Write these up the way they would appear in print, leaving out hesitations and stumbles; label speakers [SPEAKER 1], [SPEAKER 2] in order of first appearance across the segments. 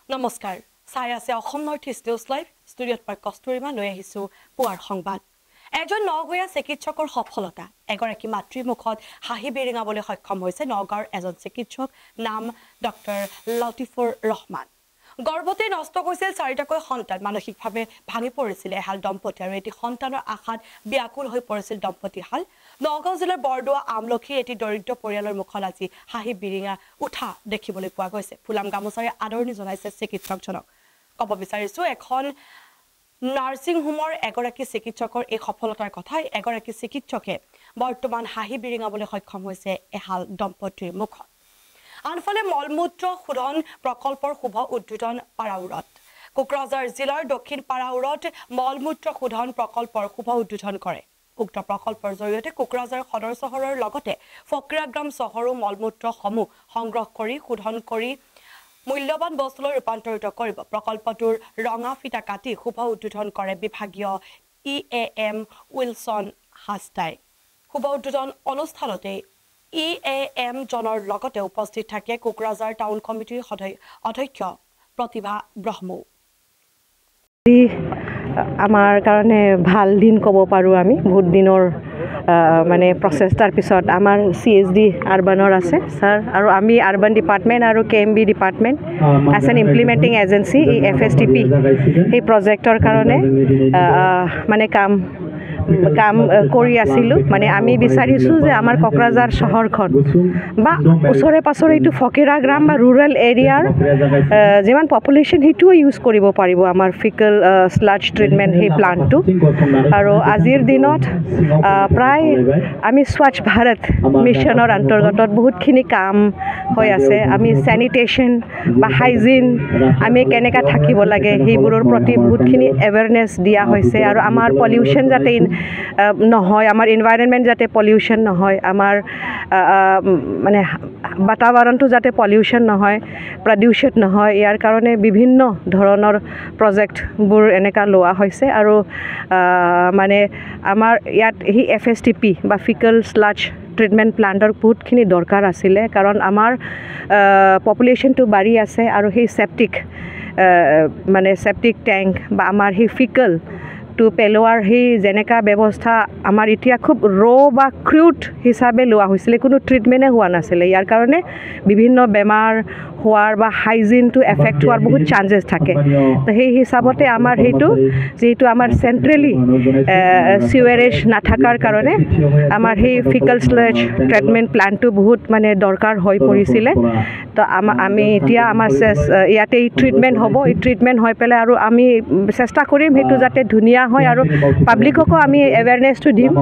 [SPEAKER 1] নমস্কাৰ চাই আছে Assam north east news live ষ্টুডিঅ'ত মই কষ্টুৰিমা লৈ আহিছোঁ পুৱাৰ সংবাদ এজন নগৰীয়া চিকিৎসকৰ সফলতা এগৰাকী মাতৃৰ মুখত হাঁহি বিৰিঙাবলৈ সক্ষম হৈছে নগাঁৱৰ এজন চিকিৎসক নাম ডক্টৰ লতিফুৰ ৰহমান গৰ্ভতে নষ্ট হৈছিল চাৰিটাকৈ সন্তান মানসিকভাৱে ভাঙি পৰিছিল এহাল দম্পতি আৰু এটি সন্তানৰ আশাত ব্যাকুল হৈ পৰিছিল দম্পতিহাল নগাঁও জিলাৰ বৰদোৱা আমলখি এটি দৰিদ্ৰ পৰিয়ালৰ মুখত আজি হাঁহি বিৰিঙা উঠা দেখিবলৈ পোৱা গৈছে ফুলাম গামোচাৰে আদৰণি জনাইছে চিকিৎসকজনক ক'ব বিচাৰিছো এখন নাৰ্ছিং হোমৰ এগৰাকী চিকিৎসকৰ এই সফলতাৰ কথা এগৰাকী চিকিৎসকে বৰ্তমান হাঁহি বিৰিঙাবলৈ সক্ষম হৈছে এহাল দম্পতিৰ মুখত আনফালে মলমূত্ৰ শোধন প্ৰকল্পৰ শুভ উদ্বোধন পাৰাউৰত কোকৰাঝাৰ জিলাৰ দক্ষিণ পাৰাউৰত মলমূত্ৰ শোধন প্ৰকল্পৰ শুভ উদ্বোধন কৰে উক্ত প্ৰকল্পৰ জৰিয়তে কোকৰাঝাৰ সদৰ চহৰৰ লগতে ফকৰাগ্ৰাম চহৰো মলমূত্ৰসমূহ সংগ্ৰহ কৰি শোধন কৰি মূল্যৱান বস্তুলৈ ৰূপান্তৰিত কৰিব প্ৰকল্পটোৰ ৰঙা ফিটা কাটি শুভ উদ্বোধন কৰে বিভাগীয় EAM উইলছন হাস্তাই শুভ উদ্বোধন অনুষ্ঠানতে EAM জনৰ লগতে উপস্থিত থাকে কোকৰাঝাৰ টাউন কমিটিৰ অধ্যক্ষ প্ৰতিভা ব্ৰহ্মু
[SPEAKER 2] আমাৰ কাৰণে ভাল দিন ক'ব পাৰোঁ আমি বহুত দিনৰ মানে প্ৰচেষ্টাৰ পিছত আমাৰ CSD আৰবানৰ আছে ছাৰ আৰু আমি আৰবান ডিপাৰ্টমেণ্ট আৰু KMB department as an implementing agency এই FSTP সেই প্ৰজেক্টৰ কাৰণে মানে কাম কৰি আছিলোঁ মানে আমি বিচাৰিছোঁ যে আমাৰ কোকৰাঝাৰ চহৰখন বা ওচৰে পাছৰে এইটো ফকৰাগ্ৰাম বা ৰুৰেল এৰিয়াৰ যিমান পপুলেশ্যন সেইটোও ইউজ কৰিব পাৰিব আমাৰ ফিকেল স্লাজ ট্ৰিটমেণ্ট সেই প্লাণ্টটো আৰু আজিৰ দিনত প্ৰায় আমি স্বচ্ছ ভাৰত মিছনৰ অন্তৰ্গত বহুতখিনি কাম হৈ আছে আমি চেনিটেশ্যন বা হাইজিন আমি কেনেকৈ থাকিব লাগে সেইবোৰৰ প্ৰতি বহুতখিনি এৱেৰনেছ দিয়া হৈছে আৰু আমাৰ পলিউশ্যন যাতে নহয় আমাৰ এনভাইৰনমেণ্ট যাতে পলিউশ্যন নহয় আমাৰ মানে বাতাবৰণটো যাতে পলিউশ্যন নহয় প্ৰদূষিত নহয় ইয়াৰ কাৰণে বিভিন্ন ধৰণৰ প্ৰজেক্টবোৰ এনেকুৱা লোৱা হৈছে আৰু মানে আমাৰ ইয়াত সেই FSTP বা ফিকেল স্লাজ ট্ৰিটমেণ্ট প্লাণ্টৰ বহুতখিনি দৰকাৰ আছিলে কাৰণ আমাৰ পপুলেশ্যনটো বাঢ়ি আছে আৰু সেই চেপ্টিক টেংক বা আমাৰ সেই ফিকেল টো পেলোৱাৰ সেই যেনেকা ব্যৱস্থা আমাৰ এতিয়া খুব বা ক্ৰুড হিচাপে লোৱা হৈছিলে কোনো ট্ৰিটমেণ্টে হোৱা নাছিলে ইয়াৰ কাৰণে বিভিন্ন বেমাৰ হোৱাৰ বা হাইজিনটো এফেক্ট হোৱাৰ বহুত চান্সেছ থাকে তো সেই হিচাপতে আমাৰ সেইটো যিহেতু আমাৰ চেণ্ট্ৰেলি চিৱেৰেজ নাথাকাৰ কাৰণে আমাৰ সেই ফিকেল স্লেজ ট্ৰিটমেণ্ট প্লাণ্টটো বহুত মানে দৰকাৰ হৈ পৰিছিলে তো আমি এতিয়া আমাৰ ইয়াতে এই ট্ৰিটমেণ্ট হ'ব এই ট্ৰিটমেণ্ট হৈ পেলাই আৰু আমি চেষ্টা কৰিম সেইটো যাতে ধুনীয়া হয় আৰু পাব্লিককো আমি এৱেৰনেছটো দিম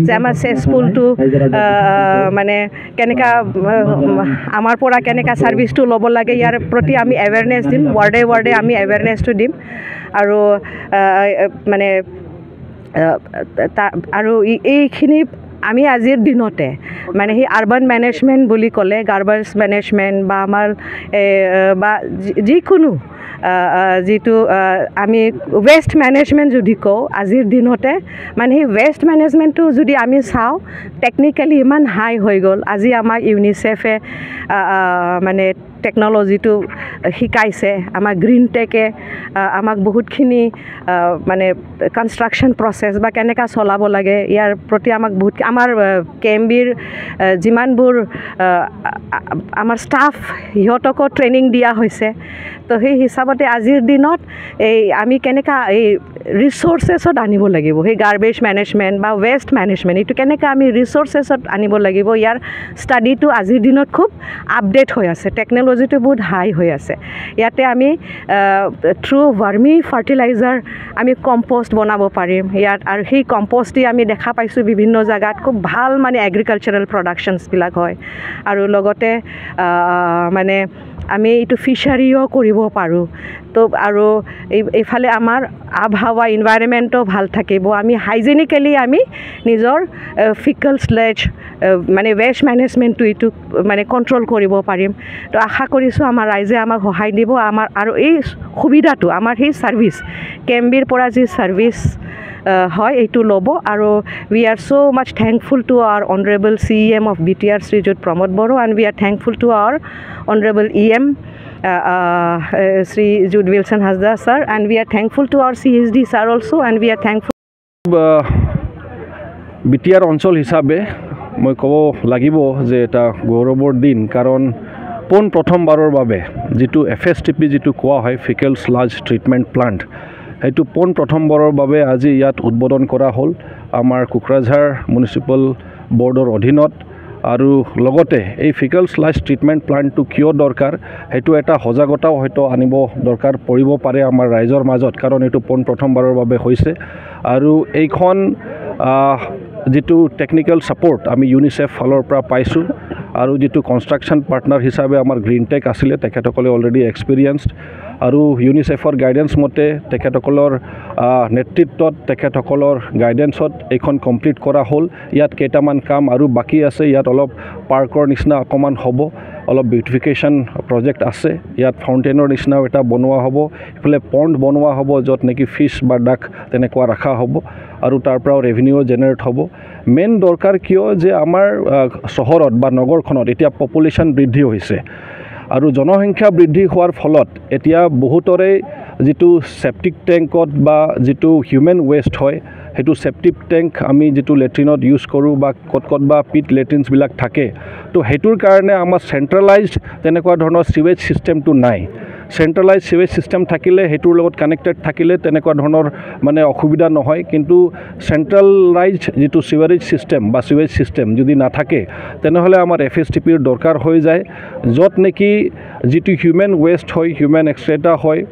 [SPEAKER 2] যে আমাৰ চেছপুলটো মানে কেনেকা আমাৰ পৰা কেনেকা ছাৰ্ভিচটো ল'ব লাগে ইয়াৰ প্ৰতি আমি এৱেৰনেছ দিম ৱাৰ্ডে আমি এৱেৰনেছটো দিম আৰু মানে আৰু এইখিনি আমি আজিৰ দিনতে মানে সেই আৰবান মেনেজমেণ্ট বুলি ক'লে গাৰ্বেজ মেনেজমেণ্ট বা আমাৰ বা যিকোনো যিটো আমি ৱেষ্ট মেনেজমেণ্ট যদি কওঁ আজিৰ দিনতে মানে সেই ৱেষ্ট মেনেজমেণ্টটো যদি আমি চাওঁ টেকনিকেলি ইমান হাই হৈ গ'ল আজি আমাক ইউনিচেফে মানে টেকন'লজিটো শিকাইছে আমাৰ গ্ৰীণ টেকে আমাক বহুতখিনি মানে কনষ্ট্ৰাকশ্যন প্ৰচেছ বা কেনেকৈ চলাব লাগে ইয়াৰ প্ৰতি আমাক বহুত আমাৰ KMBৰ যিমানবোৰ আমাৰ ষ্টাফ সিহঁতকো ট্ৰেইনিং দিয়া হৈছে তো সেই হিচাপতে আজিৰ দিনত এই আমি কেনেকৈ এই ৰিচোৰ্চেছত আনিব লাগিব সেই গাৰ্বেজ মেনেজমেণ্ট বা ৱেষ্ট মেনেজমেণ্ট এইটো কেনেকৈ আমি ৰিচোৰ্চেছত আনিব লাগিব ইয়াৰ ষ্টাডিটো আজিৰ দিনত খুব আপডেট হৈ আছে টেকন'লজিটো বহুত হাই হৈ আছে ইয়াতে আমি থ্ৰু ভাৰ্মি ফাৰ্টিলাইজাৰ আমি কম্প'ষ্ট বনাব পাৰিম ইয়াত আৰু সেই কম্প'ষ্ট দি আমি দেখা পাইছোঁ বিভিন্ন জেগাত খুব ভাল মানে এগ্ৰিকালচাৰেল প্ৰডাকশ্যনছবিলাক হয় আৰু লগতে মানে আমি এইটো ফিচাৰীও কৰিব পাৰোঁ তো আৰু এইফালে আমাৰ আবহাৱা ইনভাইৰনমেণ্টো ভাল থাকিব আমি হাইজেনিকেলি আমি নিজৰ ফিকেল স্লেজ মানে ৱেষ্ট মেনেজমেণ্টটো এইটো মানে কণ্ট্ৰল কৰিব পাৰিম তো আশা কৰিছোঁ আমাৰ ৰাইজে আমাক সহায় দিব আমাৰ আৰু এই সুবিধাটো আমাৰ সেই ছাৰ্ভিচ KMBৰ পৰা যি ছাৰ্ভিচ হয় এইটো ল'ব আৰু we are so much thankful to our honorable CEM of BTR Srijut Pramod Boro and we are thankful to our honorable EM Sri Jude Wilson Hasda sir, and we are thankful to our CSD sir also, and we are thankful.
[SPEAKER 3] BTR অঞ্চল হিচাপে মই ক'ব লাগিব যে এটা গৌৰৱৰ দিন, কাৰণ পোন প্ৰথমবাৰৰ বাবে যিটো FSTP যিটো কোৱা হয় ফিকেল স্লাজ ট্ৰিটমেণ্ট প্লাণ্ট, সেইটো পোন প্ৰথমবাৰৰ বাবে আজি ইয়াত উদ্বোধন কৰা হ'ল আমাৰ কোকৰাঝাৰ মিউনিচিপেল বৰ্ডৰ অধীনত। আৰু লগতে এই ফিকেল স্লাজ ট্ৰিটমেণ্ট প্লাণ্টটো কিয় দৰকাৰ সেইটো এটা সজাগতাও হয়তো আনিব দৰকাৰ পৰিব পাৰে আমাৰ ৰাইজৰ মাজত, কাৰণ এইটো পোন প্ৰথমবাৰৰ বাবে হৈছে। আৰু এইখন যিটো টেকনিকেল ছাপৰ্ট আমি ইউনিচেফ ফালৰ পৰা পাইছোঁ, আৰু যিটো কনষ্ট্ৰাকশ্যন পাৰ্টনাৰ হিচাপে আমাৰ গ্ৰীণটেক আছিলে, তেখেতসকলে অলৰেডি এক্সপিৰিয়েঞ্চড, আৰু ইউনিচেফৰ গাইডেন্স মতে তেখেতসকলৰ নেতৃত্বত তেখেতসকলৰ গাইডেন্সত এইখন কমপ্লিট কৰা হ'ল। ইয়াত কেইটামান কাম আৰু বাকী আছে, ইয়াত অলপ পাৰ্কৰ নিচিনা অকণমান হ'ব, অলপ বিউটিফিকেশ্যন প্ৰজেক্ট আছে, ইয়াত ফাউণ্টেইনৰ নিচিনাও এটা বনোৱা হ'ব, ইফালে পণ্ড বনোৱা হ'ব য'ত নেকি ফিছ বা ডাক তেনেকুৱা ৰখা হ'ব, আৰু তাৰ পৰাও ৰেভিনিউ জেনেৰেট হ'ব। মেইন দৰকাৰ কিয় যে আমাৰ চহৰত বা নগৰখনত এতিয়া পপুলেশ্যন বৃদ্ধি হৈছে, আৰু জনসংখ্যা বৃদ্ধি হোৱাৰ ফলত এতিয়া বহুতৰে যিটো ছেপ্টিক টেংকত বা যিটো হিউমেন ৱেষ্ট হয়, সেইটো ছেপ্টিক টেংক আমি যিটো লেট্ৰিনত ইউজ কৰোঁ বা ক'ত বা পিট লেট্ৰিনছবিলাক থাকে, তো সেইটোৰ কাৰণে আমাৰ চেণ্ট্ৰেলাইজড তেনেকুৱা ধৰণৰ চিৱেজ ছিষ্টেমটো নাই। চেণ্ট্ৰেলাইজ চিৱেজ ছিষ্টেম থাকিলে সেইটোৰ লগত কানেক্টেড থাকিলে তেনেকুৱা ধৰণৰ মানে অসুবিধা নহয়, কিন্তু চেণ্ট্ৰেলাইজ যিটো চিৱেৰেজ ছিষ্টেম বা চিৱেজ ছিষ্টেম যদি নাথাকে তেনেহ'লে আমাৰ FSTPৰ দৰকাৰ হৈ যায়, য'ত নেকি যিটো হিউমেন ৱেষ্ট হয়, হিউমেন এক্সক্ৰেটা হয়,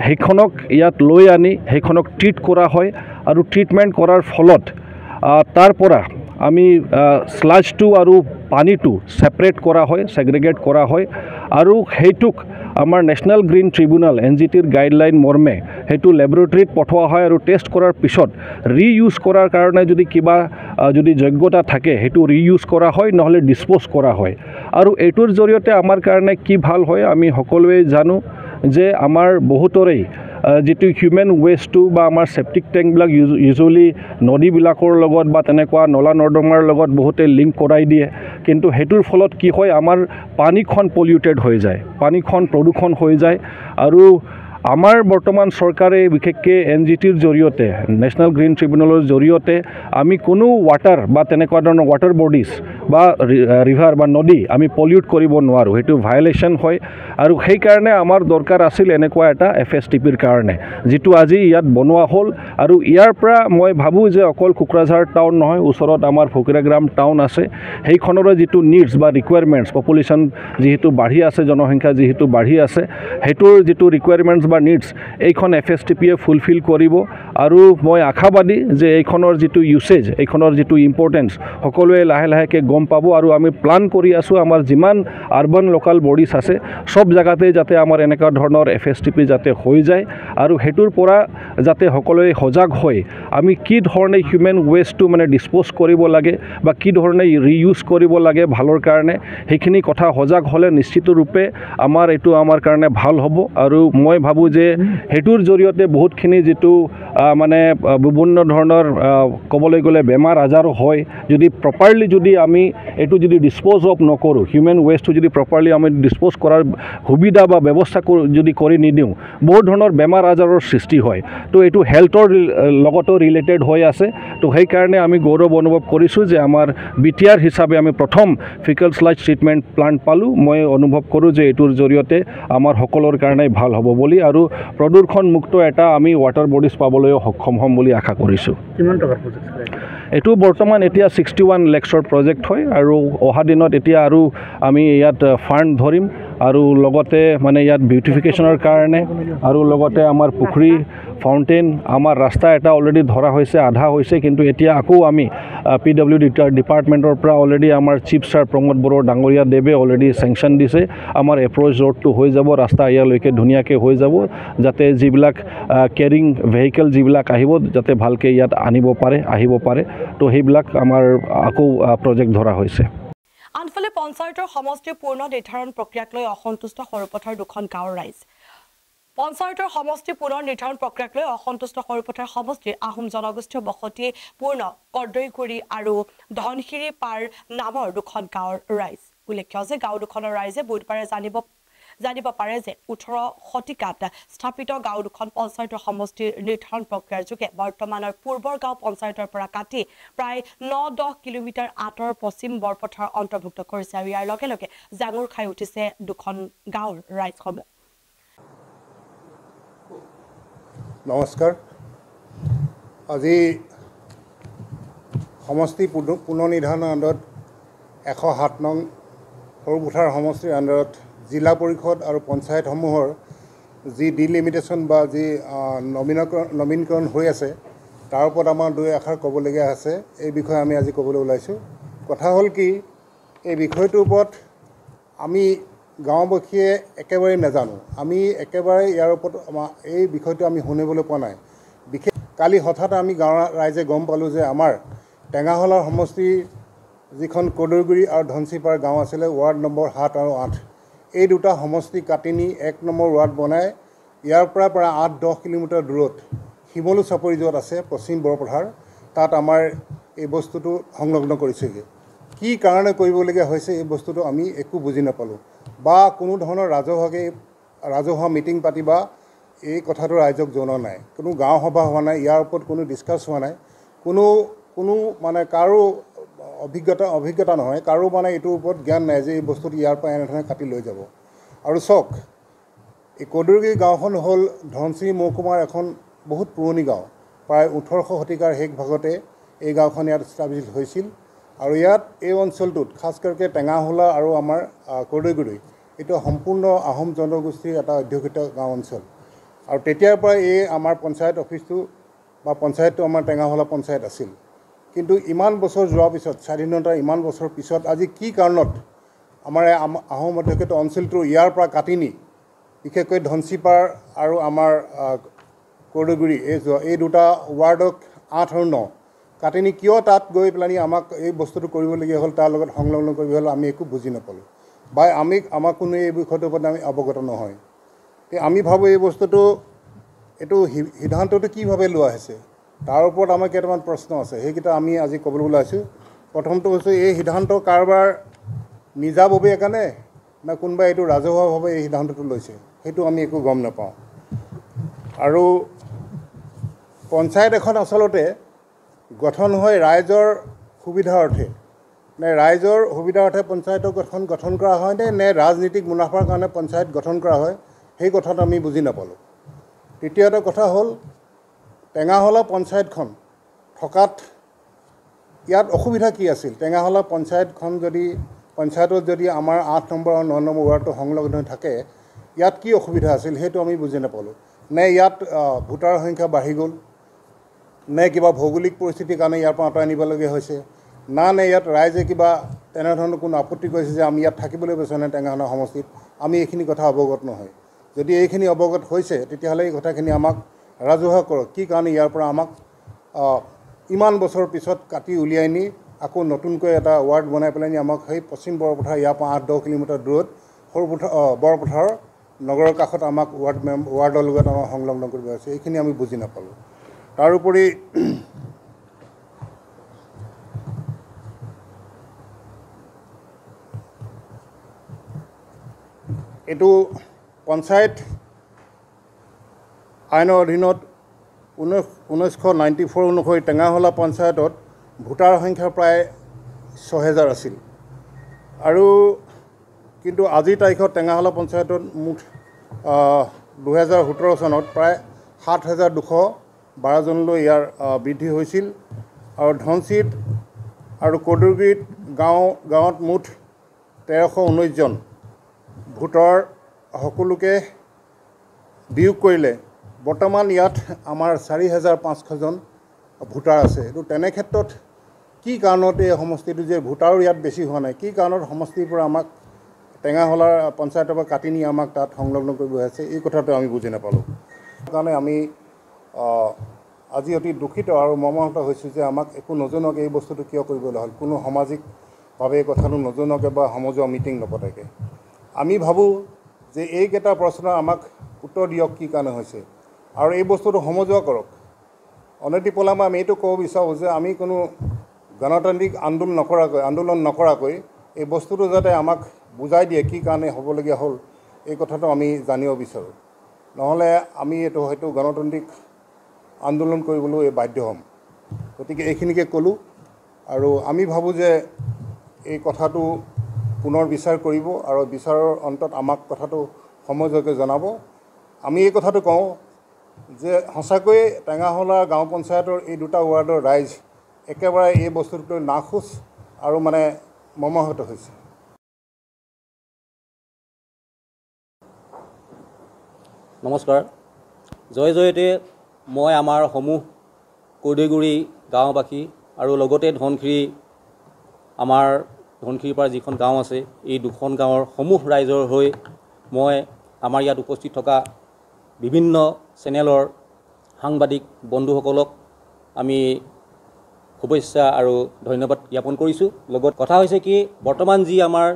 [SPEAKER 3] সেইখনক ইয়াত লৈ আনি সেইখনক ট্ৰিট কৰা হয়, আৰু ট্ৰিটমেণ্ট কৰাৰ ফলত তাৰ পৰা আমি স্লাজটো আৰু পানীটো ছেপাৰেট কৰা হয়, ছেগ্ৰিগেট কৰা হয়, আৰু সেইটোক আমাৰ নেশ্যনেল গ্ৰীণ ট্ৰিবিউনেল NGTৰ গাইডলাইন মৰ্মে সেইটো লেবৰেটৰীত পঠোৱা হয়, আৰু টেষ্ট কৰাৰ পিছত ৰিইউজ কৰাৰ কাৰণে যদি কিবা যদি যোগ্যতা থাকে সেইটো ৰিইউজ কৰা হয়, নহ'লে ডিছপ'জ কৰা হয়। আৰু এইটোৰ জৰিয়তে আমাৰ কাৰণে কি ভাল হয় আমি সকলোৱে জানো যে আমাৰ বহুতৰেই যিটো হিউমেন ৱেষ্টটো বা আমাৰ ছেপ্টিক টেংকবিলাক ইউজুৱেলি নদীবিলাকৰ লগত বা তেনেকুৱা নলা নৰ্দমাৰ লগত বহুতে লিংক কৰাই দিয়ে, কিন্তু সেইটোৰ ফলত কি হয় আমাৰ পানীখন পলিউটেড হৈ যায়, পানীখন প্ৰদূষণ হৈ যায়। আৰু আমাৰ বৰ্তমান চৰকাৰে বিশেষকৈ NGTৰ জৰিয়তে নেশ্যনেল গ্ৰীণ ট্ৰিবিউনেলৰ জৰিয়তে আমি কোনো ৱাটাৰ বা তেনেকুৱা ধৰণৰ ৱাটাৰ বডিজ বা ৰিভাৰ বা নদী আমি পলিউট কৰিব নোৱাৰোঁ, সেইটো ভায়লেশ্যন হয়। আৰু সেইকাৰণে আমাৰ দৰকাৰ আছিল এনেকুৱা এটা FSTPৰ কাৰণে, যিটো আজি ইয়াত বনোৱা হ'ল। আৰু ইয়াৰ পৰা মই ভাবোঁ যে অকল কোকৰাঝাৰ টাউন নহয়, ওচৰত আমাৰ ফকিৰাগ্ৰাম টাউন আছে, সেইখনৰো যিটো নিডছ বা ৰিকুৱাৰমেণ্টছ, পপুলেশ্যন যিহেতু বাঢ়ি আছে, জনসংখ্যা যিহেতু বাঢ়ি আছে, সেইটোৰ যিটো ৰিকুৱাৰমেণ্টছ বা নিডছ এইখন FSTPয়ে ফুলফিল কৰিব। আৰু মই আশাবাদী যে এইখনৰ যিটো ইউছেজ, এইখনৰ যিটো ইম্পৰ্টেঞ্চ সকলোৱে লাহে লাহেকৈ গম পাব। আৰু আমি প্লান কৰি আছোঁ আমাৰ যিমান আৰ্বান লোকেল বডিজ আছে সব জেগাতে যাতে আমাৰ এনেকুৱা ধৰণৰ FSTP যাতে হৈ যায়, আৰু সেইটোৰ পৰা যাতে সকলোৱে সজাগ হৈ আমি কি ধৰণে হিউমেন ৱেষ্টটো মানে ডিছপ'জ কৰিব লাগে বা কি ধৰণে ৰিইউজ কৰিব লাগে ভালৰ কাৰণে, সেইখিনি কথা সজাগ হ'লে নিশ্চিত ৰূপে এইটো আমাৰ কাৰণে ভাল হ'ব। আৰু মই ভাবোঁ যে সেইটোৰ জৰিয়তে বহুতখিনি যিটো মানে বিভিন্ন ধৰণৰ ক'বলৈ গ'লে বেমাৰ আজাৰো হয়, যদি প্ৰপাৰলি যদি আমি এইটো যদি ডিছপ'জ অফ নকৰোঁ, হিউমেন ৱেষ্টটো যদি প্ৰপাৰলি আমি ডিছপ'জ কৰাৰ সুবিধা বা ব্যৱস্থা যদি কৰি নিদিওঁ, বহুত ধৰণৰ বেমাৰ আজাৰৰ সৃষ্টি হয়। তো এইটো হেল্থৰ লগতো ৰিলেটেড হৈ আছে। তো সেইকাৰণে আমি গৌৰৱ অনুভৱ কৰিছোঁ যে আমাৰ বিটিআৰ হিচাপে আমি প্ৰথম ফিকেল স্লাজ ট্ৰিটমেণ্ট প্লাণ্ট পালোঁ। মই অনুভৱ কৰোঁ যে এইটোৰ জৰিয়তে আমাৰ সকলোৰ কাৰণে ভাল হ'ব বুলি, আৰু প্ৰদূষণমুক্ত এটা আমি ৱাটাৰ বডিজ পাবলৈও সক্ষম হ'ম বুলি আশা কৰিছোঁ।
[SPEAKER 4] কিমান টকাৰ প্ৰজেক্ট?
[SPEAKER 3] এইটো বৰ্তমান এতিয়া 61 lakhsৰ প্ৰজেক্ট হয়, আৰু অহা দিনত এতিয়া আৰু আমি ইয়াত ফাণ্ড ধৰিম, আৰু লগতে মানে ইয়াত বিউটিফিকেশ্যনৰ কাৰণে, আৰু লগতে আমাৰ পুখুৰী, ফাউণ্টেইন, আমাৰ ৰাস্তা এটা অলৰেডি ধৰা হৈছে, আধা হৈছে, কিন্তু এতিয়া আকৌ আমি PWD ডিপাৰ্টমেণ্টৰ পৰা অলৰেডি আমাৰ চিফ ছাৰ প্ৰমোদ বড়ো ডাঙৰীয়া দেৱে অলৰেডি চেংচন দিছে, আমাৰ এপ্ৰ'চ ৰোডটো হৈ যাব, ৰাস্তা ইয়ালৈকে ধুনীয়াকৈ হৈ যাব, যাতে যিবিলাক কেৰিং ভেহিকেল যিবিলাক আহিব যাতে ভালকৈ ইয়াত আহিব পাৰে। তো সেইবিলাক আমাৰ আকৌ প্ৰজেক্ট ধৰা হৈছে।
[SPEAKER 1] আনফালে পঞ্চায়তৰ সমষ্টিৰ পূৰ্ণ নিৰ্ধাৰণ প্ৰক্ৰিয়াক লৈ অসন্তুষ্ট সৰুপথাৰ দুখন গাঁৱৰ ৰাইজ। পঞ্চায়তৰ সমষ্টি পুনৰ নিৰ্ধাৰণ প্ৰক্ৰিয়াক লৈ অসন্তুষ্ট সৰুপথাৰ সমষ্টিৰ আহোম জনগোষ্ঠীয় বসতি পূৰ্ণ কৰ্দৈগুৰি আৰু ধনশিৰি পাৰ নামৰ দুখন গাঁৱৰ ৰাইজ। উল্লেখ্য যে গাঁও দুখনৰ ৰাইজে বুধবাৰে জানিব পাৰে যে 18 শতিকাত স্থাপিত গাঁও দুখন পঞ্চায়তৰ সমষ্টিৰ নিৰ্ধাৰণ প্ৰক্ৰিয়াৰ যোগে বৰ্তমানৰ পূৰ্বৰ গাঁও পঞ্চায়তৰ পৰা কাটি প্ৰায় 9-10 কিলোমিটাৰ আঁতৰ পশ্চিম বৰপথাৰ অন্তৰ্ভুক্ত কৰিছে আৰু ইয়াৰ লগে লগে জাঙুৰ খাই উঠিছে দুখন গাঁৱৰ ৰাইজসমূহ।
[SPEAKER 4] নমস্কাৰ। আজি সমষ্টি পুনৰ্নিৰ্ধাৰণৰ আণ্ডাৰত 107 নং সৰুপথাৰ সমষ্টিৰ আণ্ডাৰত জিলা পৰিষদ আৰু পঞ্চায়তসমূহৰ যি ডিলিমিটেশ্যন বা যি নবীনীকৰণ হৈ আছে তাৰ ওপৰত আমাৰ দুই এষাৰ ক'বলগীয়া আছে। এই বিষয়ে আমি আজি ক'বলৈ ওলাইছোঁ। কথা হ'ল কি, এই বিষয়টোৰ ওপৰত আমি গাঁওবাসীয়ে একেবাৰে নাজানো। আমি একেবাৰে ইয়াৰ ওপৰত এই বিষয়টো আমি শুনিবলৈ পোৱা নাই। বিশেষ কালি হঠাৎ আমি গাঁৱৰ ৰাইজে গম পালোঁ যে আমাৰ টেঙাহলাৰ সমষ্টিৰ যিখন কদৰগুৰি আৰু ধনচিপাৰ গাঁও আছিলে, ৱাৰ্ড নম্বৰ 7 আৰু 8, এই দুটা সমষ্টি কাটি নি 1 নম্বৰ ৱাৰ্ড বনাই ইয়াৰ পৰা প্ৰায় 8-10 কিলোমিটাৰ দূৰত শিমলু চাপৰি য'ত আছে পশ্চিম বৰপথাৰ, তাত আমাৰ এই বস্তুটো সংলগ্ন কৰিছেগৈ। কি কাৰণে কৰিবলগীয়া হৈছে এই বস্তুটো আমি একো বুজি নাপালোঁ, বা কোনো ধৰণৰ ৰাজহুৱা মিটিং পাতি বা এই কথাটো ৰাইজক জনোৱা নাই, কোনো গাঁও সভা হোৱা নাই, ইয়াৰ ওপৰত কোনো ডিছকাছ হোৱা নাই, কোনো মানে কাৰো অভিজ্ঞতা নহয়, কাৰো মানে এইটোৰ ওপৰত জ্ঞান নাই যে এই বস্তুটো ইয়াৰ পৰা এনেধৰণে কাটি লৈ যাব। আৰু চাওক, এই কদৰগুৰি গাঁওখন হ'ল ধনচিৰি মহকুমাৰ এখন বহুত পুৰণি গাঁও। প্ৰায় 18শ শতিকাৰ শেষ ভাগতে এই গাঁওখন ইয়াত ষ্টাব্লিছ হৈছিল। আৰু ইয়াত এই অঞ্চলটোত খাছ কৰিকে টেঙাহলা আৰু আমাৰ কদৰগুৰি এইটো সম্পূৰ্ণ আহোম জনগোষ্ঠীৰ এটা অধ্যুষিত গাঁও অঞ্চল। আৰু তেতিয়াৰ পৰা এই আমাৰ পঞ্চায়ত অফিচটো বা পঞ্চায়তটো আমাৰ টেঙাহলা পঞ্চায়ত আছিল। কিন্তু ইমান বছৰ যোৱাৰ পিছত, স্বাধীনতাৰ ইমান বছৰ পিছত আজি কি কাৰণত আমাৰ আহোম অধ্যুষিত অঞ্চলটো ইয়াৰ পৰা কাটি নি বিশেষকৈ ধনচিপাৰ আৰু আমাৰ কদৰগুৰি এই দুটা ৱাৰ্ডক 8 আৰু 9 কাটি নি কিয় তাত গৈ পেলানি আমাক এই বস্তুটো কৰিবলগীয়া হ'ল, তাৰ লগত সংলগ্ন কৰিব হ'ল, আমি একো বুজি নাপালোঁ বা আমাক কোনো এই বিষয়টোৰ ওপৰত আমি অৱগত নহয়। আমি ভাবোঁ এই বস্তুটো এইটো সিদ্ধান্তটো কিভাৱে লোৱা হৈছে তাৰ ওপৰত আমাৰ কেইটামান প্ৰশ্ন আছে, সেইকেইটা আমি আজি ক'বলৈ ওলাইছোঁ। প্ৰথমটো হৈছে, এই সিদ্ধান্ত কাৰোবাৰ নিজাববীয়াকৈ নে কোনোবাই এইটো ৰাজহুৱাভাৱে এই সিদ্ধান্তটো লৈছে, সেইটো আমি একো গম নাপাওঁ। আৰু পঞ্চায়ত এখন আচলতে গঠন হয় ৰাইজৰ সুবিধাৰ্থে, নে ৰাইজৰ সুবিধাৰ্থে পঞ্চায়তক গঠন কৰা হয় নে ৰাজনীতিক মুনাফাৰ কাৰণে পঞ্চায়ত গঠন কৰা হয়, সেই কথাটো আমি বুজি নাপালোঁ। তৃতীয়টো কথা হ'ল, টেঙাহলা পঞ্চায়তখন থকাত ইয়াত অসুবিধা কি আছিল? টেঙাহলা পঞ্চায়তত যদি আমাৰ 8 নম্বৰ আৰু 9 নম্বৰ ৱাৰ্ডটো সংলগ্ন হৈ থাকে, ইয়াত কি অসুবিধা আছিল সেইটো আমি বুজি নাপালোঁ। নে ইয়াত ভোটাৰৰ সংখ্যা বাঢ়ি গ'ল, নে কিবা ভৌগোলিক পৰিস্থিতিৰ কাৰণে ইয়াৰ পৰা আঁতৰাই নিবলগীয়া হৈছে, নে ইয়াত ৰাইজে কিবা তেনেধৰণৰ কোনো আপত্তি কৰিছে যে আমি ইয়াত থাকিবলৈ বিচাৰোঁ নে টেঙাহলা সমষ্টিত, আমি এইখিনি কথা অৱগত নহয়। যদি এইখিনি অৱগত হৈছে তেতিয়াহ'লে এই কথাখিনি আমাক ৰাজহুৱা কৰক, কি কাৰণে ইয়াৰ পৰা আমাক ইমান বছৰ পিছত কাটি উলিয়াই নি আকৌ নতুনকৈ এটা ৱাৰ্ড বনাই পেলাই নি আমাক সেই পশ্চিম বৰপথাৰ ইয়াৰ পৰা 8-10 কিলোমিটাৰ দূৰত বৰপথাৰ নগৰৰ কাষত আমাক ৱাৰ্ডৰ লগত আমাক সংলগ্ন কৰিব আছে, এইখিনি আমি বুজি নাপালোঁ। তাৰোপৰি এইটো পঞ্চায়ত আইনৰ অধীনত 1994 অনুসৰি টেঙাহলা পঞ্চায়তত ভোটাৰ সংখ্যা প্ৰায় 6000 আছিল। আৰু কিন্তু আজিৰ তাৰিখত টেঙাহলা পঞ্চায়তত মুঠ 2017 চনত প্ৰায় 7212 জনলৈ ইয়াৰ বৃদ্ধি হৈছিল। আৰু ধনচিত আৰু কদৰগুৰিত গাঁৱত মুঠ 1319 জন ভোটাৰ সকলোকে বিয়োগ কৰিলে বৰ্তমান ইয়াত আমাৰ 4500 জন ভোটাৰ আছে। এইটো তেনে ক্ষেত্ৰত কি কাৰণত এই সমষ্টিটো যে ভোটাৰো ইয়াত বেছি হোৱা নাই, কি কাৰণত সমষ্টিৰ পৰা আমাক টেঙাহলাৰ পঞ্চায়তৰ পৰা কাটি নি আমাক তাত সংলগ্ন কৰিব আছে, এই কথাটো আমি বুজি নাপালোঁ। সেইকাৰণে আমি আজি অতি দুখিত আৰু মৰ্মাহত হৈছোঁ যে আমাক একো নজনোৱাকৈ এই বস্তুটো কিয় কৰিবলৈ হ'ল, কোনো সামাজিকভাৱে এই কথাটো নজনোৱাকৈ বা সমজুৱা মিটিং নপতাকৈ। আমি ভাবোঁ যে এইকেইটা প্ৰশ্ন আমাক উত্তৰ দিয়ক কি কাৰণে হৈছে আৰু এই বস্তুটো সমজুৱা কৰক। অনতিপলমে আমি এইটো ক'ব বিচাৰোঁ যে আমি কোনো গণতান্ত্ৰিক আন্দোলন নকৰাকৈ এই বস্তুটো যাতে আমাক বুজাই দিয়ে কি কাৰণে হ'বলগীয়া হ'ল, এই কথাটো আমি জানিব বিচাৰোঁ নহ'লে আমি এইটো হয়তো গণতান্ত্ৰিক আন্দোলন কৰিবলৈ বাধ্য হ'ম গতিকে এইখিনিকে ক'লোঁ আৰু আমি ভাবোঁ যে এই কথাটো পুনৰ বিচাৰ কৰিব আৰু বিচাৰৰ অন্তত আমাক কথাটো সমজকে জনাব আমি এই কথাটো কওঁ যে সঁচাকৈয়ে টেঙাহলা গাঁও পঞ্চায়তৰ এই দুটা ৱাৰ্ডৰ ৰাইজ একেবাৰে এই বস্তুটোলৈ নাখোজ আৰু মানে মৰ্মাহত হৈছে
[SPEAKER 5] নমস্কাৰ জয় জয়তে মই আমাৰ সমূহ কৰ্দৈগুৰি গাঁওবাসী আৰু লগতে ধনশিৰি আমাৰ ধনশিৰিৰ পৰা যিখন গাঁও আছে এই দুখন গাঁৱৰ সমূহ ৰাইজৰ হৈ মই আমাৰ ইয়াত উপস্থিত থকা বিভিন্ন চেনেলৰ সাংবাদিক বন্ধুসকলক আমি শুভেচ্ছা আৰু ধন্যবাদ জ্ঞাপন কৰিছোঁ লগত কথা হৈছে কি বৰ্তমান যি আমাৰ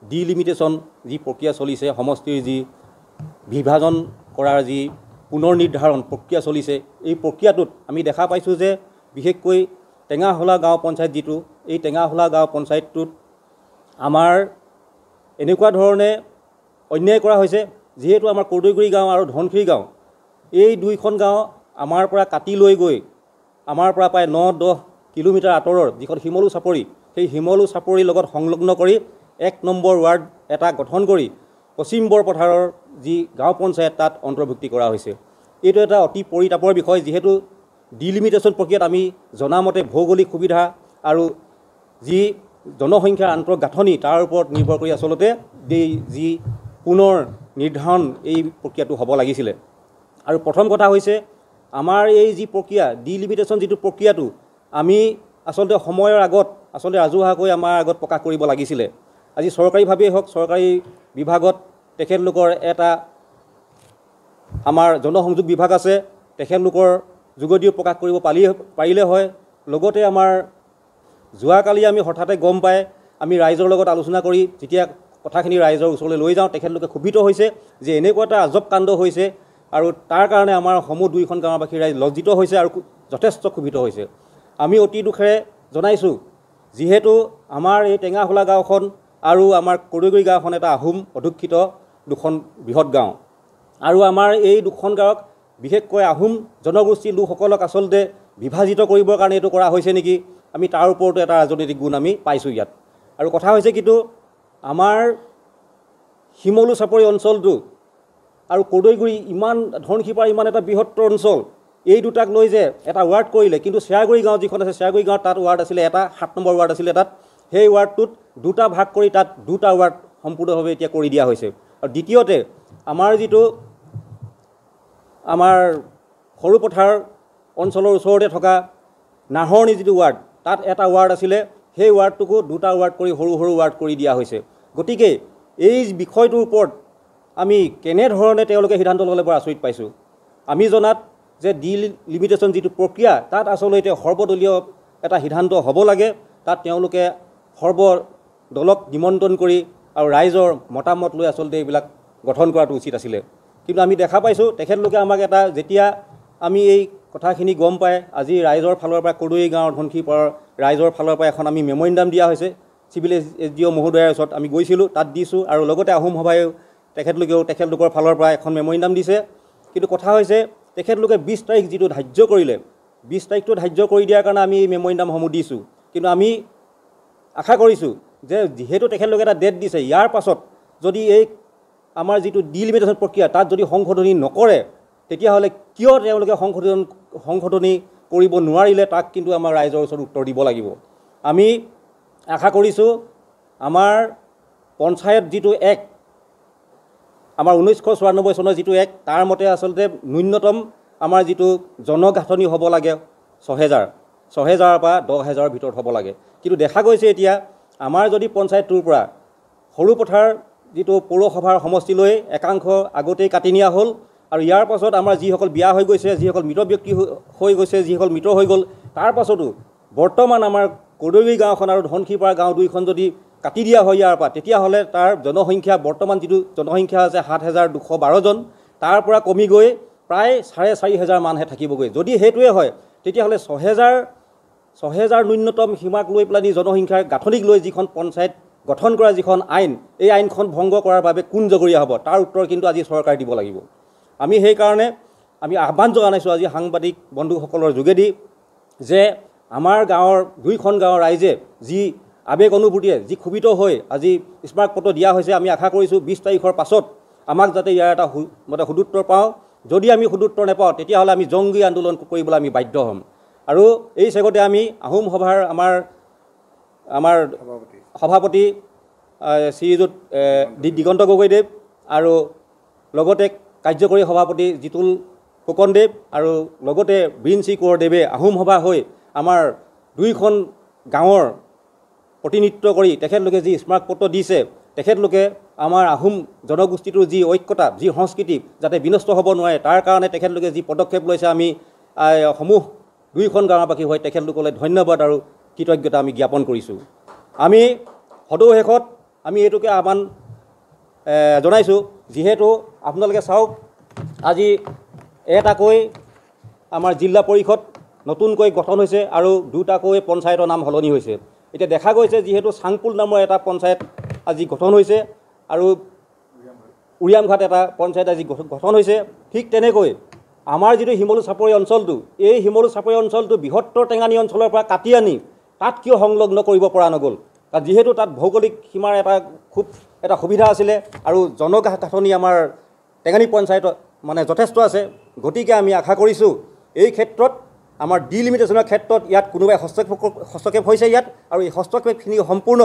[SPEAKER 5] ডিলিমিটেশ্যন যি প্ৰক্ৰিয়া চলিছে সমষ্টিৰ যি বিভাজন কৰাৰ যি পুনৰ নিৰ্ধাৰণ প্ৰক্ৰিয়া চলিছে এই প্ৰক্ৰিয়াটোত আমি দেখা পাইছোঁ যে বিশেষকৈ টেঙাহলা গাঁও পঞ্চায়ত যিটো এই টেঙাহলা গাঁও পঞ্চায়তটোত আমাৰ এনেকুৱা ধৰণে অন্যায় কৰা হৈছে যিহেতু আমাৰ কৰ্দৈগুৰি গাঁও আৰু ধনশিৰি গাঁও এই দুইখন গাঁও আমাৰ পৰা কাটি লৈ গৈ আমাৰ পৰা প্ৰায় 9-10 কিলোমিটাৰ আঁতৰৰ যিখন শিমলু চাপৰি সেই শিমলু চাপৰিৰ লগত সংলগ্ন কৰি 1 নম্বৰ ৱাৰ্ড এটা গঠন কৰি পশ্চিম বৰপথাৰৰ যি গাঁও পঞ্চায়ত তাত অন্তৰ্ভুক্তি কৰা হৈছে এইটো এটা অতি পৰিতাপৰ বিষয় যিহেতু ডিলিমিটেশ্যন প্ৰক্ৰিয়াত আমি জনামতে ভৌগোলিক সুবিধা আৰু যি জনসংখ্যাৰ আন্তঃগাঁথনি তাৰ ওপৰত নিৰ্ভৰ কৰি আচলতে যি পুনৰ নিৰ্ধাৰণ এই প্ৰক্ৰিয়াটো হ'ব লাগিছিলে আৰু প্ৰথম কথা হৈছে আমাৰ এই যি প্ৰক্ৰিয়া ডিলিমিটেশ্যন যিটো প্ৰক্ৰিয়াটো আমি আচলতে সময়ৰ আগত আচলতে ৰাজহুৱাকৈ আমাৰ আগত প্ৰকাশ কৰিব লাগিছিলে আজি চৰকাৰীভাৱেই হওক চৰকাৰী বিভাগত তেখেতলোকৰ এটা আমাৰ জনসংযোগ বিভাগ আছে তেখেতলোকৰ যোগেদিও প্ৰকাশ কৰিব পাৰিলে হয় লগতে আমাৰ যোৱাকালি আমি হঠাতে গম পাই আমি ৰাইজৰ লগত আলোচনা কৰি যেতিয়া কথাখিনি ৰাইজৰ ওচৰলৈ লৈ যাওঁ তেখেতলোকে ক্ষোভিত হৈছে যে এনেকুৱা এটা আজব কাণ্ড হৈছে আৰু তাৰ কাৰণে আমাৰ সমূহ দুইখন গাঁওবাসী ৰাইজ লজ্জিত হৈছে আৰু যথেষ্ট ক্ষোভিত হৈছে আমি অতি দুখেৰে জনাইছোঁ যিহেতু আমাৰ এই টেঙাহলা গাঁওখন আৰু আমাৰ কৰ্দৈগুৰি গাঁওখন এটা আহোম অধ্যুষিত দুখন বৃহৎ গাঁও আৰু আমাৰ এই দুখন গাঁৱক বিশেষকৈ আহোম জনগোষ্ঠীৰ লোকসকলক আচলতে বিভাজিত কৰিবৰ কাৰণে এইটো কৰা হৈছে নেকি আমি তাৰ ওপৰতো এটা ৰাজনৈতিক গুণ আমি পাইছোঁ ইয়াত আৰু কথা হৈছে কিন্তু আমাৰ শিমলু চাপৰি অঞ্চলটো আৰু কৰ্দৈগুৰি ইমান ধনশিৰিৰ ইমান এটা বৃহত্তৰ অঞ্চল এই দুটাক লৈ যে এটা ৱাৰ্ড কৰিলে কিন্তু শ্বেয়াগুৰি গাঁও যিখন আছে শ্বেয়াগুৰি গাঁৱত তাত ৱাৰ্ড আছিলে এটা 7 নম্বৰ ৱাৰ্ড আছিলে তাত সেই ৱাৰ্ডটোত দুটা ভাগ কৰি তাত দুটা ৱাৰ্ড সম্পূৰ্ণভাৱে এতিয়া কৰি দিয়া হৈছে আৰু দ্বিতীয়তে আমাৰ যিটো আমাৰ সৰুপথাৰ অঞ্চলৰ ওচৰতে থকা নাহৰণি যিটো ৱাৰ্ড তাত এটা ৱাৰ্ড আছিলে সেই ৱাৰ্ডটোকো দুটা ৱাৰ্ড কৰি সৰু সৰু ৱাৰ্ড কৰি দিয়া হৈছে গতিকে এই বিষয়টোৰ ওপৰত আমি কেনেধৰণে তেওঁলোকে সিদ্ধান্ত ল'লে বৰ আচৰিত পাইছোঁ আমি জনাত যে ডিলিমিটেশ্যন যিটো প্ৰক্ৰিয়া তাত আচলতে সৰ্বদলীয় এটা সিদ্ধান্ত হ'ব লাগে তাত তেওঁলোকে সৰ্বদলক নিমন্ত্ৰণ কৰি আৰু ৰাইজৰ মতামত লৈ আচলতে এইবিলাক গঠন কৰাটো উচিত আছিলে কিন্তু আমি দেখা পাইছোঁ তেখেতলোকে আমাক এটা যেতিয়া আমি এই কথাখিনি গম পাই আজি ৰাইজৰ ফালৰ পৰা কৰ্দৈ গাঁৱৰ ধনশিৰি পাৰৰ ৰাইজৰ ফালৰ পৰা এখন আমি মেমৰিণ্ডাম দিয়া হৈছে চিভিল এছ.ডি.অ. মহোদয়ৰ ওচৰত আমি গৈছিলোঁ তাত দিছোঁ আৰু লগতে আহোম সভাইও তেখেতলোকৰ ফালৰ পৰা এখন মেমৰিণ্ডাম দিছে কিন্তু কথা হৈছে তেখেতলোকে 20 তাৰিখ যিটো ধাৰ্য কৰিলে 20 তাৰিখটো ধাৰ্য কৰি দিয়াৰ কাৰণে আমি এই মেমৰিণ্ডামসমূহ দিছোঁ কিন্তু আমি আশা কৰিছোঁ যে যেহেতু তেখেতলোকে এটা ডেট দিছে ইয়াৰ পাছত যদি এই আমাৰ যিটো ডিলিমিটেশ্যন প্ৰক্ৰিয়া তাত যদি সংশোধনী নকৰে তেতিয়াহ'লে কিয় তেওঁলোকে সংশোধনী কৰিব নোৱাৰিলে তাক কিন্তু আমাৰ ৰাইজৰ ওচৰত উত্তৰ দিব লাগিব আমি আশা কৰিছোঁ আমাৰ পঞ্চায়ত যিটো এক্ট আমাৰ 1994 চনৰ যিটো এক্ট তাৰ মতে আচলতে ন্যূনতম আমাৰ যিটো জনগাঁথনি হ'ব লাগে 6,000 পৰা 10,000ৰ ভিতৰত হ'ব লাগে কিন্তু দেখা গৈছে এতিয়া আমাৰ যদি পঞ্চায়তটোৰ পৰা সৰুপথাৰ যিটো পৌৰসভাৰ সমষ্টিলৈ একাংশ আগতেই কাটি নিয়া হ'ল আৰু ইয়াৰ পাছত আমাৰ যিসকল বিয়া হৈ গৈছে যিসকল মৃত ব্যক্তি হৈ গৈছে যিসকল মৃত হৈ গ'ল তাৰ পাছতো বৰ্তমান আমাৰ কৰ্দৈগুৰি গাঁওখন আৰু ধনশিৰিপাৰ গাঁও দুইখন যদি কাটি দিয়া হয় ইয়াৰ পৰা তেতিয়াহ'লে তাৰ জনসংখ্যা বৰ্তমান যিটো জনসংখ্যা আছে 7,212 জন তাৰ পৰা কমি গৈ প্ৰায় 4,500 মানহে থাকিবগৈ যদি সেইটোৱে হয় তেতিয়াহ'লে 6,000 ন্যূনতম সীমাক লৈ পেলাই জনসংখ্যাৰ গাঁথনিক লৈ যিখন পঞ্চায়ত গঠন কৰা যিখন আইন এই আইনখন ভংগ কৰাৰ বাবে কোন জগৰীয়া হ'ব তাৰ উত্তৰ কিন্তু আজি চৰকাৰে দিব লাগিব। আমি সেইকাৰণে আমি আহ্বান জনাইছোঁ আজি সাংবাদিক বন্ধুসকলৰ যোগেদি যে আমাৰ গাঁৱৰ 2খন গাঁৱৰ ৰাইজে যি আৱেগ অনুভূতিয়ে যি ক্ষোভিত হৈ আজি স্মাৰকপত্ৰ দিয়া হৈছে, আমি আশা কৰিছোঁ 20 তাৰিখৰ পাছত আমাক যাতে ইয়াৰ এটা সুদুত্তৰ পাওঁ। যদি আমি সুদুত্তৰ নাপাওঁ তেতিয়াহ'লে আমি জংগী আন্দোলন কৰিবলৈ আমি বাধ্য হ'ম। আৰু এই চেগতে আমি আহোম সভাৰ আমাৰ সভাপতি শ্ৰীযুত দিগন্ত গগৈদেৱ আৰু লগতে কাৰ্যকৰী সভাপতি জিতুল ফুকনদেৱ আৰু লগতে বীন চি কোঁৱৰদেৱে আহোম সভা হৈ আমাৰ 2খন গাঁৱৰ প্ৰতিনিধিত্ব কৰি তেখেতলোকে যি স্মাৰকপত্ৰ দিছে, তেখেতলোকে আমাৰ আহোম জনগোষ্ঠীটোৰ যি ঐক্যতা যি সংস্কৃতি যাতে বিনষ্ট হ'ব নোৱাৰে তাৰ কাৰণে তেখেতলোকে যি পদক্ষেপ লৈছে, আমি সমূহ 2খন গাঁওবাসী হৈ তেখেতলোকলৈ ধন্যবাদ আৰু কৃতজ্ঞতা আমি জ্ঞাপন কৰিছোঁ। আমি সদৌ আমি এইটোকে আহ্বান জনাইছোঁ, যিহেতু আপোনালোকে চাওক আজি এটাকৈ আমাৰ জিলা পৰিষদ নতুনকৈ গঠন হৈছে আৰু 2টাকৈ পঞ্চায়তৰ নাম সলনি হৈছে। এতিয়া দেখা গৈছে যিহেতু চাংপুল নামৰ এটা পঞ্চায়ত আজি গঠন হৈছে আৰু উৰিয়ামঘাট এটা পঞ্চায়ত আজি গঠন হৈছে, ঠিক তেনেকৈ আমাৰ যিটো শিমলু চাপৰি অঞ্চলটো, এই শিমলু চাপৰি অঞ্চলটো বৃহত্তৰ টেঙানী অঞ্চলৰ পৰা কাটি আনি তাত কিয় সংলগ্ন কৰিব পৰা নগ'ল? কাৰণ যিহেতু তাত ভৌগোলিক সীমাৰ খুব এটা সুবিধা আছিলে আৰু জনগাঁথনি আমাৰ টেঙানী পঞ্চায়তত যথেষ্ট আছে। গতিকে আমি আশা কৰিছোঁ এই ক্ষেত্ৰত আমাৰ ডিলিমিটেশ্যনৰ ক্ষেত্ৰত ইয়াত কোনোবাই হস্তক্ষেপ হৈছে ইয়াত, আৰু এই হস্তক্ষেপখিনি সম্পূৰ্ণ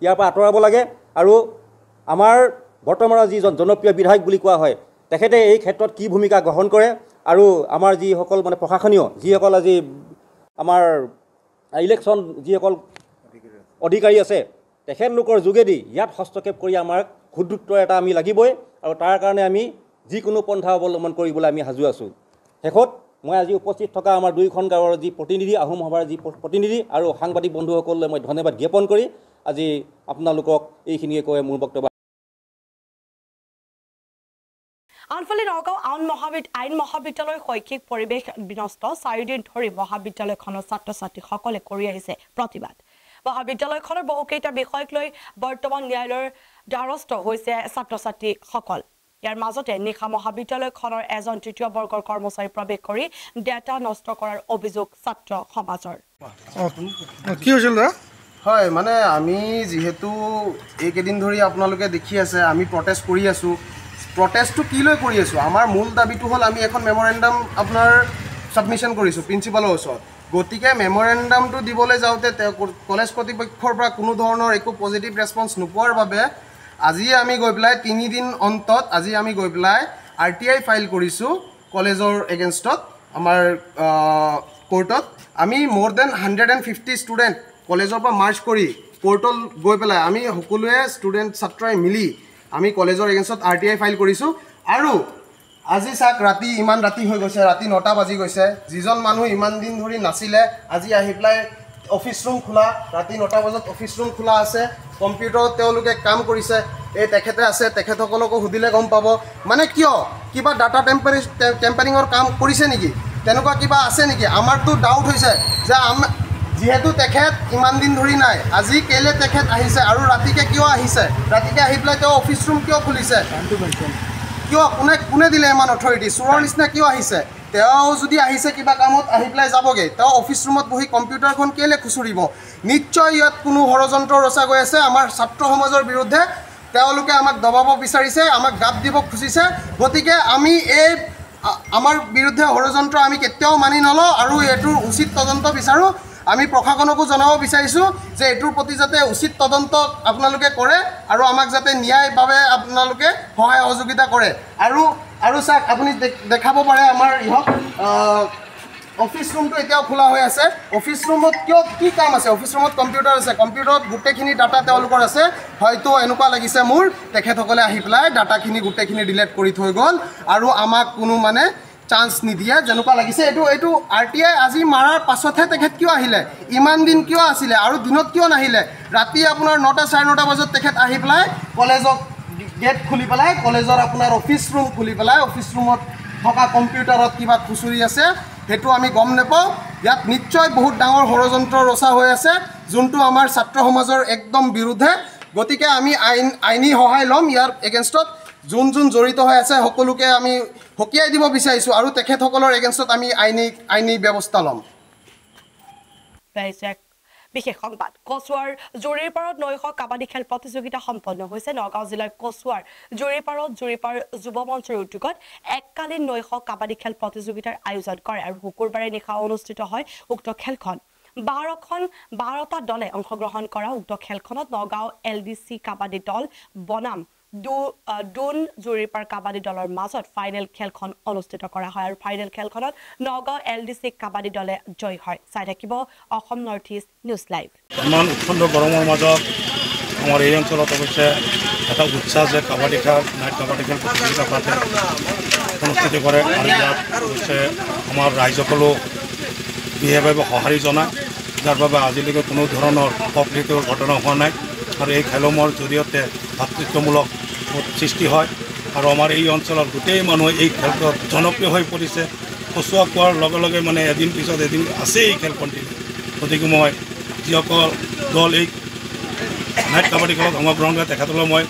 [SPEAKER 5] ইয়াৰ পৰা আঁতৰাব লাগে। আৰু আমাৰ বৰ্তমানৰ যিজন জনপ্ৰিয় বিধায়ক বুলি কোৱা হয় তেখেতে এই ক্ষেত্ৰত কি ভূমিকা গ্ৰহণ কৰে আৰু আমাৰ যিসকল প্ৰশাসনীয় যিসকল আজি আমাৰ ইলেকশ্যন যিসকল অধিকাৰী আছে তেখেতলোকৰ যোগেদি ইয়াত হস্তক্ষেপ কৰি আমাৰ ক্ষুদ্ৰুত্ব এটা আমি লাগিবই, আৰু তাৰ কাৰণে আমি যিকোনো পন্থা অৱলম্বন কৰিবলৈ আমি সাজু আছোঁ। শেষত মই আজি উপস্থিত থকা আমাৰ 2খন গাঁৱৰ যি প্ৰতিনিধি, আহোম সভাৰ যি প্ৰতিনিধি আৰু সাংবাদিক বন্ধুসকললৈ মই ধন্যবাদ জ্ঞাপন কৰি আজি আপোনালোকক এইখিনিয়ে কৈ মোৰ বক্তব্য।
[SPEAKER 1] আনফালে নগাঁও আইন মহাবিদ্যালয়ৰ শৈক্ষিক পৰিৱেশ বিনষ্ট, 4 দিন ধৰি মহাবিদ্যালয়খনৰ ছাত্ৰ ছাত্ৰীসকলে কৰি আহিছে প্ৰতিবাদ। মহাবিদ্যালয়খনৰ বহুকেইটা বিষয়ক লৈ বৰ্তমান ন্যায়ালয়ৰ দ্বাৰস্থ হৈছে ছাত্ৰ ছাত্ৰীসকল। ইয়াৰ মাজতে নিশা মহাবিদ্যালয়খনৰ এজন 3য় বৰ্গৰ কৰ্মচাৰী প্ৰৱেশ কৰি ডেটা নষ্ট কৰাৰ অভিযোগ ছাত্ৰ সমাজৰ।
[SPEAKER 6] কি হৈছিল দাদা? হয়, আমি যিহেতু এইকেইদিন ধৰি আপোনালোকে দেখি আছে আমি প্ৰটেষ্ট কৰি আছোঁ। প্ৰটেষ্টটো কি লৈ কৰি আছোঁ? আমাৰ মূল দাবীটো হ'ল আমি এখন মেমৰেণ্ডাম আপোনাৰ ছাবমিশ্যন কৰিছোঁ প্ৰিন্সিপালৰ ওচৰত। গতিকে মেমৰেণ্ডামটো দিবলৈ যাওঁতে কলেজ কৰ্তৃপক্ষৰ পৰা কোনো ধৰণৰ একো পজিটিভ ৰেছপন্স নোপোৱাৰ বাবে আজি আমি গৈ পেলাই 3 দিন অন্তত আজি আমি গৈ পেলাই RTI ফাইল কৰিছোঁ কলেজৰ এগেইনষ্টত আমাৰ কোৰ্টত। আমি মোৰ দেন 150 ষ্টুডেণ্ট কলেজৰ পৰা মাৰ্চ কৰি কোৰ্টত গৈ পেলাই আমি সকলোৱে ষ্টুডেণ্ট ছাত্ৰই মিলি আমি কলেজৰ এগেইনষ্টত RTI ফাইল কৰিছোঁ। আৰু আজি চাওক ৰাতি ইমান ৰাতি হৈ গৈছে, ৰাতি 9টা বাজি গৈছে। যিজন মানুহ ইমান দিন ধৰি নাছিলে আজি আহি পেলাই অফিচ ৰুম খোলা, ৰাতি 9টা বজাত অফিচ ৰুম খোলা আছে, কম্পিউটাৰত তেওঁলোকে কাম কৰিছে। এই তেখেতে আছে, তেখেতসকলকো সুধিলে গম পাব। কিয় কিবা ডাটা টেম্পাৰিঙৰ কাম কৰিছে নেকি, তেনেকুৱা কিবা আছে নেকি? আমাৰতো ডাউট হৈছে যে যিহেতু তেখেত ইমান দিন ধৰি নাই, আজি কেলৈ তেখেত আহিছে আৰু ৰাতিকে কিয় আহিছে, ৰাতিকে আহি পেলাই তেওঁ অফিচ ৰুম কিয় খুলিছে, কিয় কোনে দিলে ইমান অথৰিটি, চোৰৰ নিচিনা কিয় আহিছে? তেওঁ যদি আহিছে কিবা কামত আহি পেলাই যাবগৈ, তেওঁ অফিচ ৰুমত বহি কম্পিউটাৰখন কেলৈ খুচুৰিব? নিশ্চয় ইয়াত কোনো ষড়যন্ত্ৰ ৰচা গৈ আছে আমাৰ ছাত্ৰ সমাজৰ বিৰুদ্ধে। তেওঁলোকে আমাক দবাব বিচাৰিছে, আমাক গাপ দিব খুজিছে। গতিকে আমি এই আমাৰ বিৰুদ্ধে ষড়যন্ত্ৰ আমি কেতিয়াও মানি নলওঁ আৰু এইটোৰ উচিত তদন্ত বিচাৰোঁ। আমি প্ৰশাসনকো জনাব বিচাৰিছোঁ যে এইটোৰ প্ৰতি যাতে উচিত তদন্ত আপোনালোকে কৰে আৰু আমাক যাতে ন্যায়ভাৱে আপোনালোকে সহায় সহযোগিতা কৰে। আৰু চাওক আপুনি দেখাব পাৰে আমাৰ অফিচ ৰুমটো এতিয়াও খোলা হৈ আছে। অফিচ ৰুমত কি কাম আছে? অফিচ ৰুমত কম্পিউটাৰ আছে, কম্পিউটাৰত গোটেইখিনি ডাটা তেওঁলোকৰ আছে। হয়তো এনেকুৱা লাগিছে মোৰ তেখেতসকলে আহি পেলাই ডাটাখিনি গোটেইখিনি ডিলেট কৰি থৈ গ'ল আৰু আমাক কোনো চান্স নিদিয়ে যেনেকুৱা লাগিছে। এইটো RTI আজি মাৰাৰ পাছতহে তেখেত কিয় আহিলে, ইমান দিন কিয় আছিলে আৰু দিনত কিয় নাহিলে? ৰাতি আপোনাৰ 9টা 9:30 বজাত তেখেত আহি পেলাই কলেজত গেট খুলি পেলাই কলেজৰ আপোনাৰ অফিচ ৰুম খুলি পেলাই অফিচ ৰুমত থকা কম্পিউটাৰত কিবা খুচুৰি আছে, সেইটো আমি গম নাপাওঁ। ইয়াত নিশ্চয় বহুত ডাঙৰ ষড়যন্ত্ৰ ৰচা হৈ আছে যোনটো আমাৰ ছাত্ৰ সমাজৰ একদম বিৰুদ্ধে। গতিকে আমি আইনী সহায় ল'ম ইয়াৰ এগেইনষ্টত যোন জড়িত হৈ আছে সকলোকে আমি সকীয়াই দিব বিচাৰিছোঁ আৰু তেখেতসকলৰ এগেইনষ্টত আমি আইনী ব্যৱস্থা ল'ম
[SPEAKER 1] বিশেষ সংবাদ কচুৱাৰ জুৰিপাৰত নৈশ কাবাডী খেল প্ৰতিযোগিতা সম্পন্ন হৈছে নগাঁও জিলাৰ কচুৱাৰ জুৰিপাৰত জুৰিপাৰ যুৱ মঞ্চৰ উদ্যোগত এককালীন নৈশ কাবাডী খেল প্ৰতিযোগিতাৰ আয়োজন কৰে আৰু শুকুৰবাৰে নিশা অনুষ্ঠিত হয় উক্ত খেলখন 12টা দলে অংশগ্ৰহণ কৰা উক্ত খেলখনত নগাঁও LDC কাবাডী দল বনাম ডুন জুৰিপাৰ কাবাডী দলৰ মাজত ফাইনেল খেলখন অনুষ্ঠিত কৰা হয় আৰু ফাইনেল খেলখনত নগাঁও LDC কাবাডী দলে জয় হয় চাই থাকিব Assam north east news live
[SPEAKER 7] ইমান উৎকণ্ঠ গৰমৰ মাজত আমাৰ এই অঞ্চলত অৱশ্যে এটা উৎসাহ যে কাবাডী খেল নাইট কাবাডী খেল প্ৰতিযোগিতা পাতে অনুষ্ঠিত কৰে আৰু ইয়াত অৱশ্যে আমাৰ ৰাইজসকলেও বিশেষভাৱে সঁহাৰি জনায় যাৰ বাবে আজিলৈকে কোনো ধৰণৰ অপ্ৰীতিকৰ ঘটনা হোৱা নাই আৰু এই খেলসমূহৰ জৰিয়তে ভাতৃত্বমূলক সৃষ্টি হয় আৰু আমাৰ এই অঞ্চলৰ গোটেই মানুহে এই খেলটোত জনপ্ৰিয় হৈ পৰিছে কচুৱা কোৱাৰ লগে লগে মানে এদিন পিছত এদিন আছে এই খেল কণ্টিনিউ গতিকে মই যিসকল দল এই নাইট কাবাডী খেলত অংশগ্ৰহণ কৰে তেখেতলৈ মই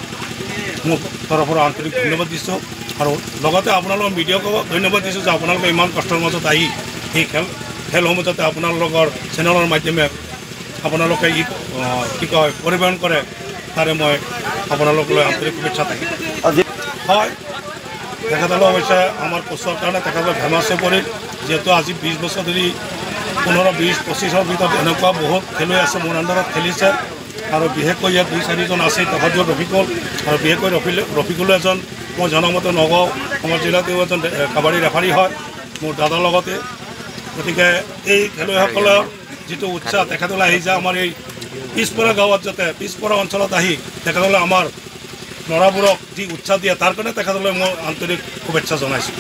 [SPEAKER 7] মোৰ তৰফৰ পৰা আন্তৰিক ধন্যবাদ দিছোঁ আৰু লগতে আপোনালোকৰ মিডিয়াকো ধন্যবাদ দিছোঁ যে আপোনালোকে ইমান কষ্টৰ মাজত আহি এই খেলসমূহ যাতে আপোনালোকৰ চেনেলৰ মাধ্যমে আপোনালোকে কি কয় পৰিৱেশন কৰে তাৰে মই আপোনালোকলৈ আন্তৰিক শুভেচ্ছা থাকিম হয় তেখেতলৈ অৱশ্যে আমাৰ কচুৱাৰ কাৰণে তেখেতলৈ ফেমাছ হৈ পৰিল যিহেতু আজি 20 বছৰ ধৰি 15-20-25ৰ ভিতৰত এনেকুৱা বহুত খেলুৱৈ আছে মোৰ আণ্ডাৰত খেলিছে আৰু বিশেষকৈ ইয়াত 2-4জন আছে তেখেতৰ ৰফিকুল আৰু বিশেষকৈ ৰফিকুলো এজন মই জনামতে নগাঁও আমাৰ জিলাত তেওঁ এজন কাবাডী ৰেফাৰী হয় মোৰ দাদাৰ লগতে গতিকে এই খেলুৱৈসকলৰ যিটো উৎসাহ তেখেতলৈ আহি যায় আমাৰ এই পিছপৰা গাঁৱত যাতে পিছপৰা অঞ্চলত আহি তেখেতলৈ আমাৰ ল'ৰাবোৰক যি উৎসাহ দিয়ে তাৰ কাৰণে তেখেতলৈ মই আন্তৰিক শুভেচ্ছা জনাইছোঁ